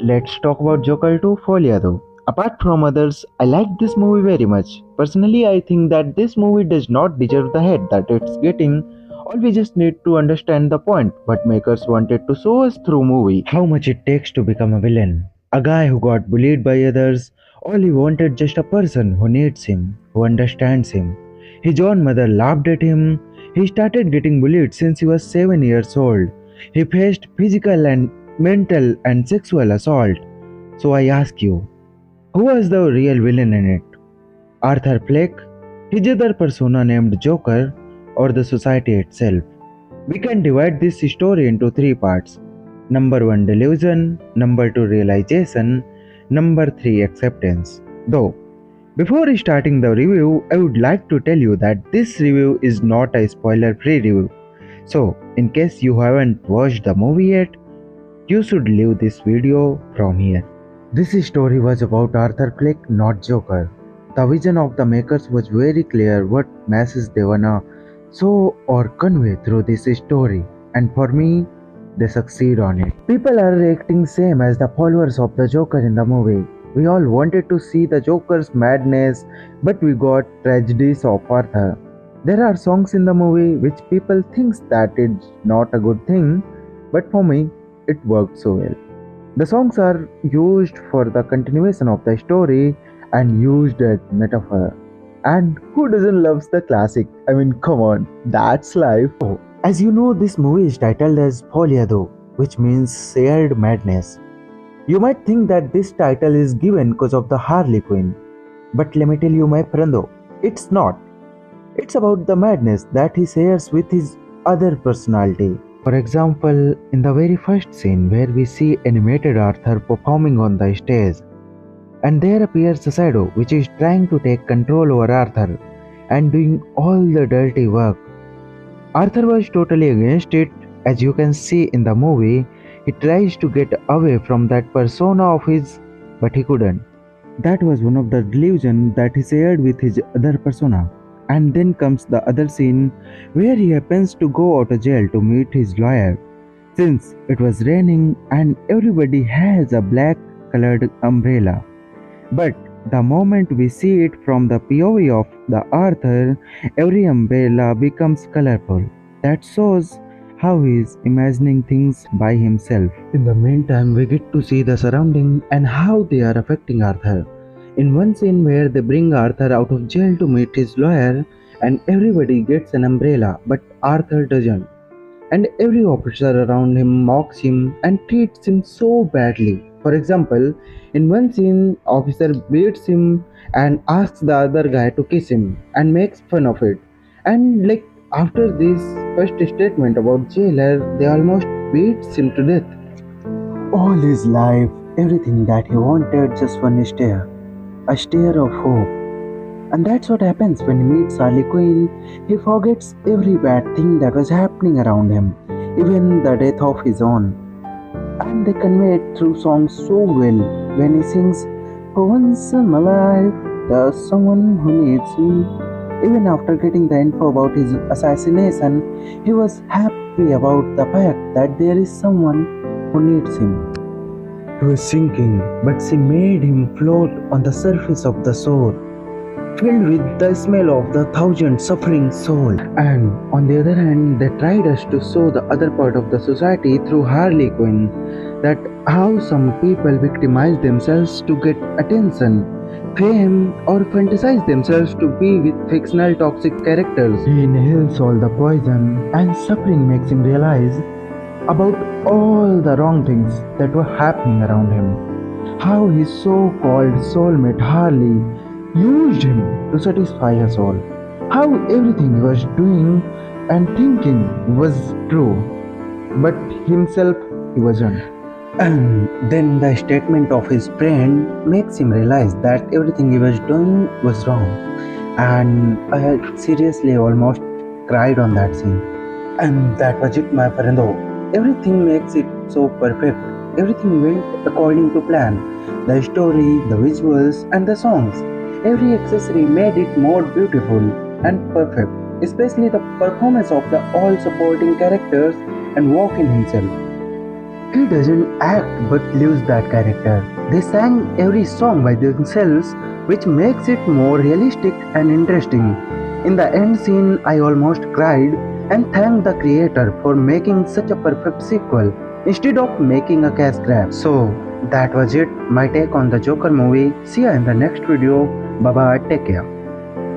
Let's talk about Joker 2 Folia though. Apart from others, I like this movie very much. Personally, I think that this movie does not deserve the hate that it's getting. All we just need to understand the point, what makers wanted to show us through movie. How much it takes to become a villain. A guy who got bullied by others, all he wanted just a person who needs him, who understands him. His own mother laughed at him. He started getting bullied since he was 7 years old. He faced physical and mental and sexual assault. So I ask you, who was the real villain in it? Arthur Fleck, his other persona named Joker, or the society itself? We can divide this story into three parts. Number 1 delusion, number 2 realization, number 3 acceptance. Though, before starting the review, I would like to tell you that this review is not a spoiler free review. So, in case you haven't watched the movie yet, you should leave this video from here. This story was about Arthur Fleck, not Joker. The vision of the makers was very clear what message they wanna show or convey through this story, and for me, they succeed on it. People are reacting same as the followers of the Joker in the movie. We all wanted to see the Joker's madness, but we got tragedies of Arthur. There are songs in the movie which people thinks that it's not a good thing, but for me, it worked so well. The songs are used for the continuation of the story and used as metaphor. And who doesn't love the classic? I mean, come on, that's life. Oh, as you know, this movie is titled as Foliado, which means shared madness. You might think that this title is given because of the Harley Quinn, but let me tell you, my friendo, it's not. It's about the madness that he shares with his other personality. For example, in the very first scene where we see animated Arthur performing on the stage, and there appears a shadow which is trying to take control over Arthur and doing all the dirty work. Arthur was totally against it. As you can see in the movie, he tries to get away from that persona of his, but he couldn't. That was one of the delusions that he shared with his other persona. And then comes the other scene where he happens to go out of jail to meet his lawyer. Since it was raining and everybody has a black colored umbrella. But the moment we see it from the POV of the Arthur, every umbrella becomes colorful. That shows how he is imagining things by himself. In the meantime, we get to see the surrounding and how they are affecting Arthur. In one scene where they bring Arthur out of jail to meet his lawyer, and everybody gets an umbrella, but Arthur doesn't. And every officer around him mocks him and treats him so badly. For example, in one scene, officer beats him and asks the other guy to kiss him and makes fun of it. And like after this first statement about jailer, they almost beats him to death. All his life, everything that he wanted, just one stare. A stare of hope. And that's what happens when he meets Harley Quinn. He forgets every bad thing that was happening around him, even the death of his own. And they convey it through songs so well. When he sings, "For once in my life, there's someone who needs me." Even after getting the info about his assassination, he was happy about the fact that there is someone who needs him. He was sinking, but she made him float on the surface of the shore, filled with the smell of the thousand suffering souls. And on the other hand, they tried us to show the other part of the society through Harley Quinn, that how some people victimize themselves to get attention, fame, or fantasize themselves to be with fictional toxic characters. He inhales all the poison, and suffering makes him realize about all the wrong things that were happening around him. How his so-called soulmate Harley used him to satisfy her soul. How everything he was doing and thinking was true, but himself he wasn't. And then the statement of his friend makes him realize that everything he was doing was wrong. And I seriously almost cried on that scene. And that was it, my friend. Everything makes it so perfect. Everything went according to plan. The story, the visuals, and the songs. Every accessory made it more beautiful and perfect, especially the performance of the all supporting characters and Walken himself. He doesn't act but lives that character. They sang every song by themselves, which makes it more realistic and interesting. In the end scene, I almost cried and thanked the creator for making such a perfect sequel instead of making a cash grab. So, that was it, my take on the Joker movie. See you in the next video. Bye bye, take care.